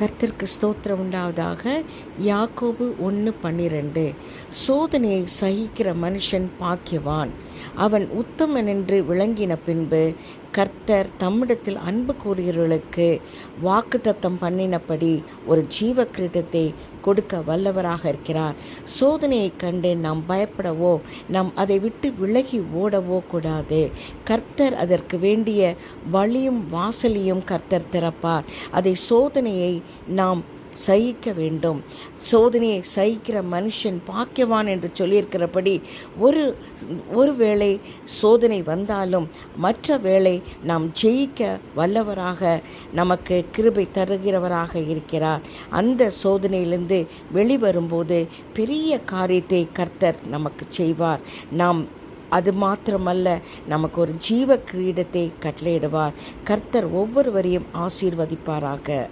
கர்த்தருக்கு ஸ்தோத்திரம் உண்டாவதாக. யாக்கோபு 1:12. சோதனையை சகிக்கிற மனுஷன் பாக்கியவான், அவன் உத்தமன் என்று விளங்கின பின்பு கர்த்தர் தம்மிடத்தில் அன்பு கூறுகிறவர்களுக்கு வாக்குத்தத்தம் பண்ணினபடி ஒரு ஜீவ கிரீடத்தை கொடுக்க வல்லவராக இருக்கிறார். சோதனையை கண்டு நாம் பயப்படவோ நாம் அதை விட்டு விலகி ஓடவோ கூடாது. கர்த்தர் அதற்கு வேண்டிய வழியும் வாசலையும் கர்த்தர் திறப்பார். சோதனையை நாம் சகிக்க வேண்டும். சோதனையை சகிக்கிற மனுஷன் பாக்கியவான் என்று சொல்லியிருக்கிறபடி ஒரு வேளை சோதனை வந்தாலும் மற்ற வேளை நாம் ஜெயிக்க வல்லவராக, நமக்கு கிருபை தருகிறவராக இருக்கிறார். அந்த சோதனையிலிருந்து வெளிவரும்போது பெரிய காரியத்தை கர்த்தர் நமக்கு செய்வார். நாம் அது மாத்திரமல்ல, நமக்கு ஒரு ஜீவ கிரீடத்தை கட்டளையிடுவார். கர்த்தர் ஒவ்வொருவரையும் ஆசீர்வதிப்பாராக.